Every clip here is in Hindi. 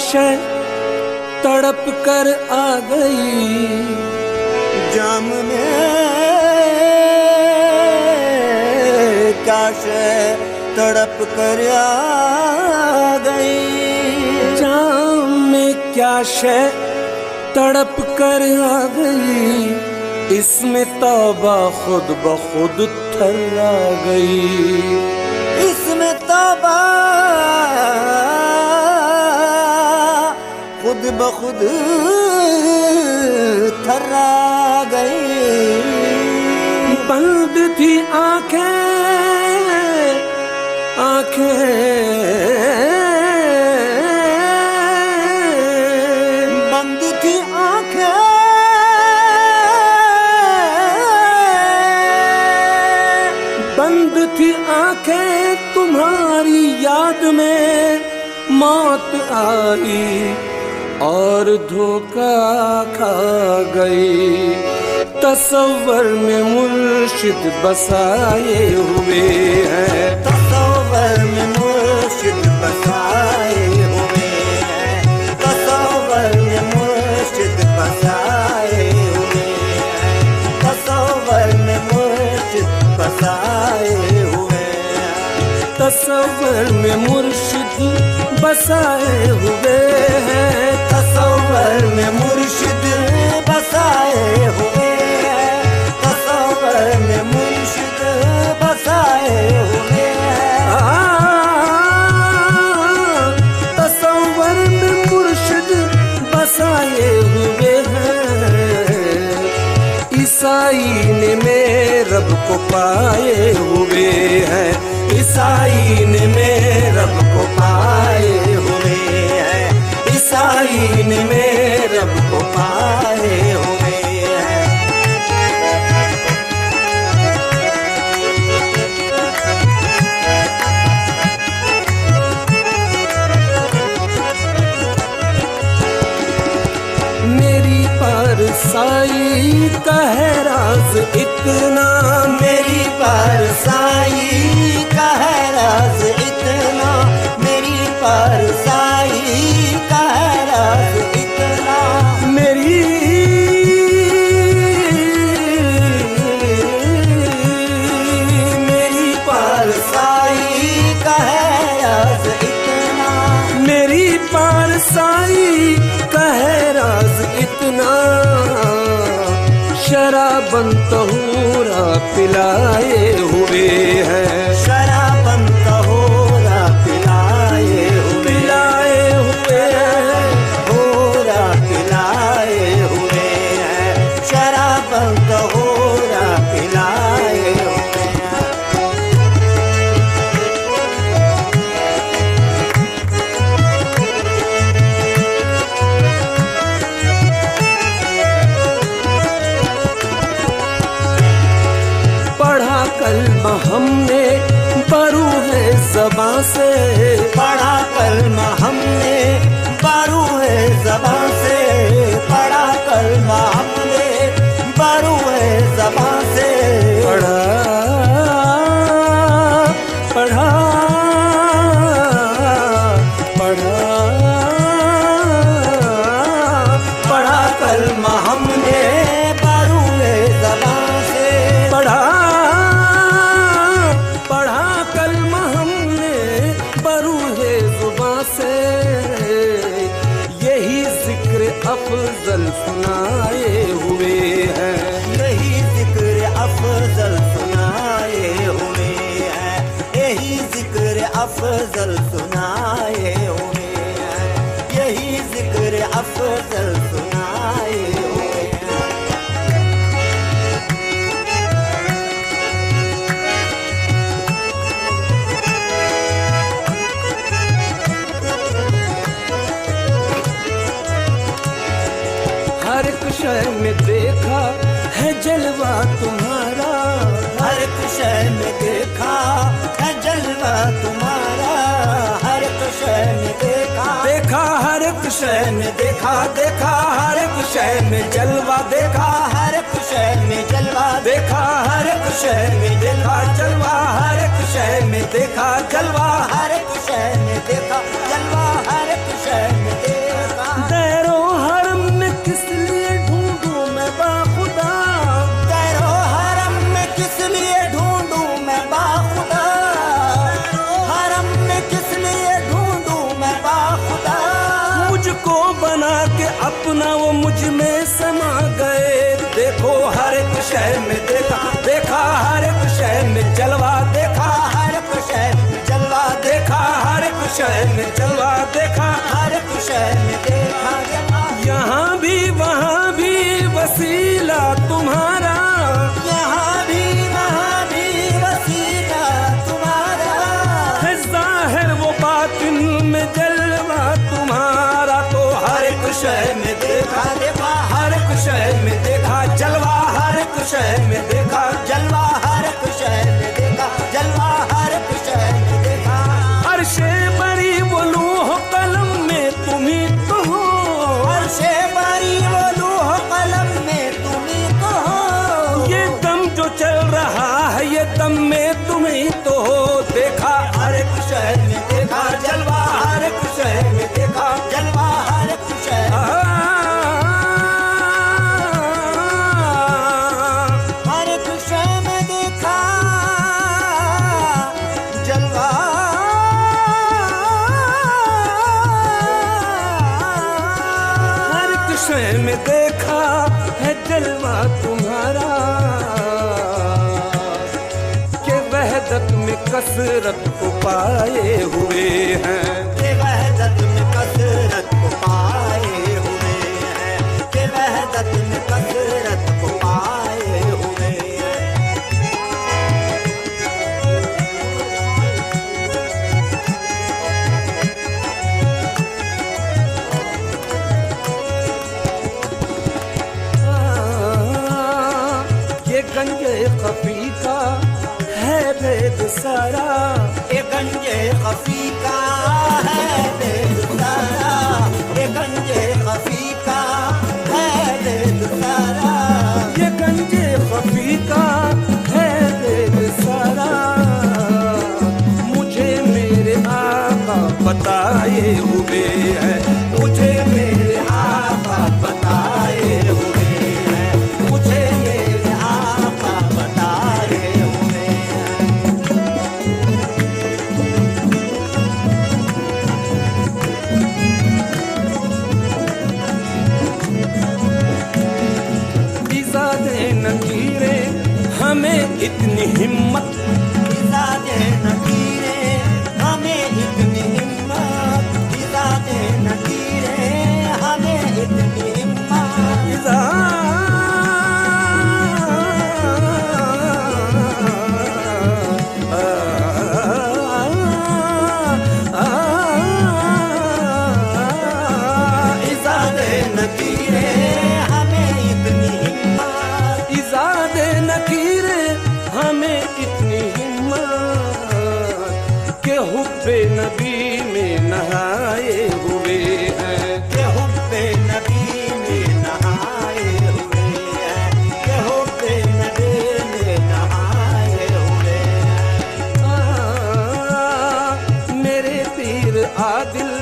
शय तड़प कर आ गई जाम में, क्या शय तड़प कर आ गई। जाम में क्या शय तड़प कर आ गई, इसमें तौबा खुद ब खुद थर्रा गई। इसमें तौबा खुद ब खुद थर्रा गई। बंद थी आंखें बंद थी आंखें, बंद थी आंखें तुम्हारी याद में मौत आई और धोखा खा गई। तसव्वुर में मुर्शिद बसाए हुए हैं, तसव्वुर में मुर्शिद बसाए हुए हैं, तसव्वुर में मुर्शिद बसाए हुए हैं, तसव्वुर में मुर्शिद बसाए हुए हैं, तसव्वुर में मुर्शिद बसाए हुए हैं, तसव्वुर में मुर्शिद बसाए हुए हैं, तसव्वुर में मुर्शिद बसाए हुए हैं, तसव्वुर में मुर्शिद बसाए हुए हैं। ईसाई ने मेरे रब को पाए हुए हैं, ईसाई ने मेरे रब को पाए हुए हैं, ईसाई ने मेरे रब को पाए हुए हैं। मेरी परसाई का है राज इतना, मेरी परसाई का है राज इतना, मेरी परसाई का है राज इतना, मेरी परसाई का है राज इतना, मेरी परसाई का है राज इतना। शराबन तहूरा पिलाए हुए हैं, शराबन तहूरा पिलाए हुए, पिलाए हुए हैं, होरा पिलाए हुए हैं, शराबन तहूरा पिलाए हुए हैं। पढ़ा कलमा हमने बरू है ज़बां से, पढ़ा कलमा हमने बारू है ज़बां से, पढ़ा कलमा हमने बारू है ज़बां से, पढ़ा पढ़ा पढ़ा पढ़ा कलमा हमने बारू है ज़बां से, पढ़ा पढ़ा कलमा हमने बरू है ज़ुबां से। यही जिक्र अफजल सुनाए हुए हैं, यही जिक्र अफजल सुनाए हुए हैं, यही जिक्र अफजल सुनाए हुए हैं, यही जिक्र अफजल सुनाए हुए हैं। हर एक शय में देखा है जलवा तुम्हारा, हर एक शय में देखा है जलवा तुम्हारा, हर एक शय में देखा, देखा हर एक शय में देखा, देखा हर एक शय में जलवा, देखा हर एक शय में जलवा, देखा हर एक शय में देखा जलवा, हर एक शय में देखा जलवा, हर एक शय में देखा जलवा, हर एक शय में देखा देखो हर एक शय में देखा देखा हर एक शय में जलवा देखा हर एक शय में जलवा देखा हर एक शय में जलवा देखा हर एक शय में देखा यहाँ भी वहाँ भी वसीला तुम्हारा यहाँ भी वहाँ भी वसीला तुम्हारा है ज़ाहिर वो बातिन में जलवा तुम्हारा तो हर एक शय में देखा देखा हर एक शय में देखा जलवा हर एक शय में देखा जलवा हर एक शय में देखा जलवा हर एक शय में देखा अर्शे बरी वो लूह कलम में तुम्ही तो हो अर्शे बरी वो लूह कलम में तुम्ही तो हो ये दम जो चल रहा है ये दम में तुम्ही तो हो देखा हर एक शय में देखा जलवा हर एक शय में देखा जलवा हर एक शय हर एक शय में देखा जलवा हर एक शय में देखा है जलवा तुम्हारा के वहदत में कसरत को पाए हुए हैं के वहदत में कसरत को पाए हुए हैं के वहदत में कसरत को पाए हुए हैं ये गंजे खफी का है भेद सारा ये गंजे खफी का है भेद सारा ये गंजे खफी का है भेद सारा ये गंजे खफी का है भेद सारा मुझे मेरे आका बताए हुए हैं मुझे मेरे आका बताए हुए हैं मुझे मेरे आका बताए हुए हैं इज़ादे नकीरे हमें इतनी हिम्मत इज़ादे नकीरे हमें इतनी हिम्मत इज़ादे नकीरे हमें इतनी हिम्मत इज़ादे नकीरे हमें इतनी हिम्मत इज़ादे नकीरे हमें इतनी हिम्मत के हुब्बे नबी में नहाए हुए हैं के हुब्बे नबी में नहाए हुए हैं के हुब्बे नबी में नहाए हुए हैं मेरे पीर आदिल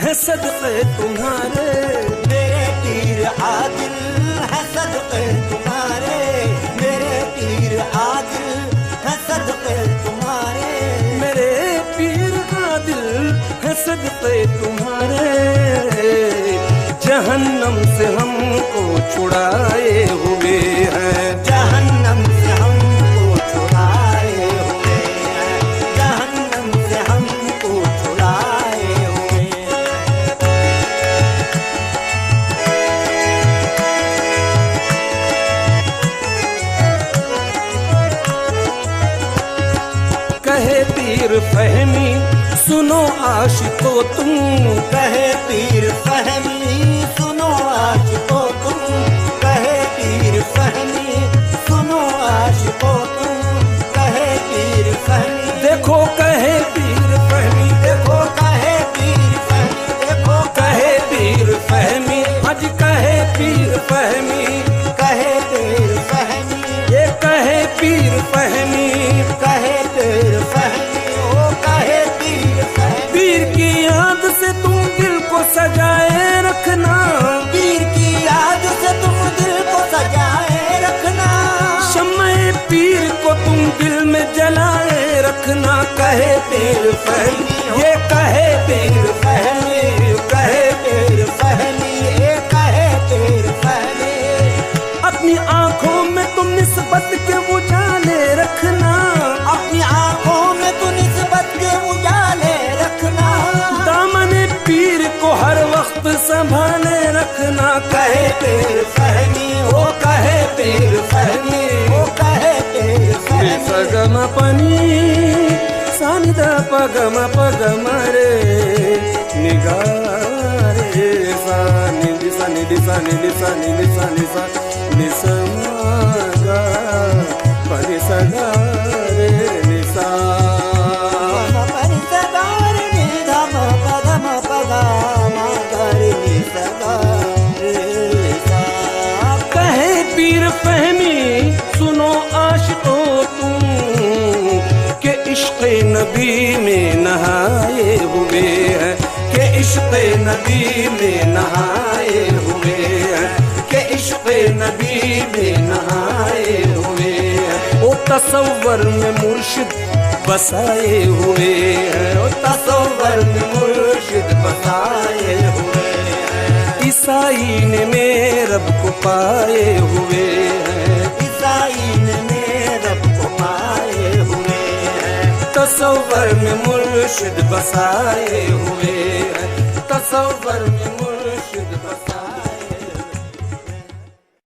है सदक़े तुम्हारे मेरे पीर आदिल है सदक़े तुम्हारे मेरे पीर आदिल है सदक़े तुम्हारे मेरे पीर आदिल है सदक़े तुम्हारे जहन्नम से हमको छुड़ाए हुए हैं जहन्नम से हमको छुड़ाए हुए हैं जहन्नम से हमको छुड़ाए हुए हैं कहे पीर फहमी सुनो आशिको तुम कहे पीर फहमी सुनो आशिको तुम कहे पीर फहमी सुनो आशिको तुम कहे पीर फहमी देखो कहे पीर फहमी देखो कहे पीर फहमी देखो कहे पीर फहमी आज कहे पीर फहमी कहे पीर फहमी ये कहे पीर फहमी कहे पीर फहमी ओ कहे पीर फहमी पीर की याद से तुम दिल को सजाए रखना पीर की याद से तुम दिल को सजाए रखना शम्मे पीर को तुम दिल में जलाए रखना कहे पीर फहमी ये कहे पीर फहमी कहे पीर फहमी ये कहे पीर फहमी अपनी आंख आंखों में तुम निस्बत के उजाले रखना, अपनी आंखों में तू निस्बत के उजाले रखना, दामन पीर को हर वक्त संभाले रखना। कहे पीर फहमी, वो कहे पीर फहमी, वो कहे पीर फहमी। सगम पनी सानिदा पगम पगम रे निगारे सा निधि सा निधि सा निधि सा निधि सा निसा निसमागा परि सगा रे निसा परि सगा रे निधा पगम पगम रे निसगा रे सा। कहे पीर फहमी सुनो आशिको तुम के इश्क़ नबी में नहाए हुए हैं, के इश्क़ नबी में नहाए हुए हैं, के इश्क़ नबी में नहाए हुए हैं। ओ तसव्वुर में मुर्शिद बसाए हुए हैं, ओ तसव्वुर में मुर्शिद बसाए हुए हैं। ईसाई ने मेरे रब को पाए हुए हैं, ईसाई ने रब को पाए हुए हैं। तसव्वुर में मुर्शिद बसाए हुए हैं, तसव्वुर में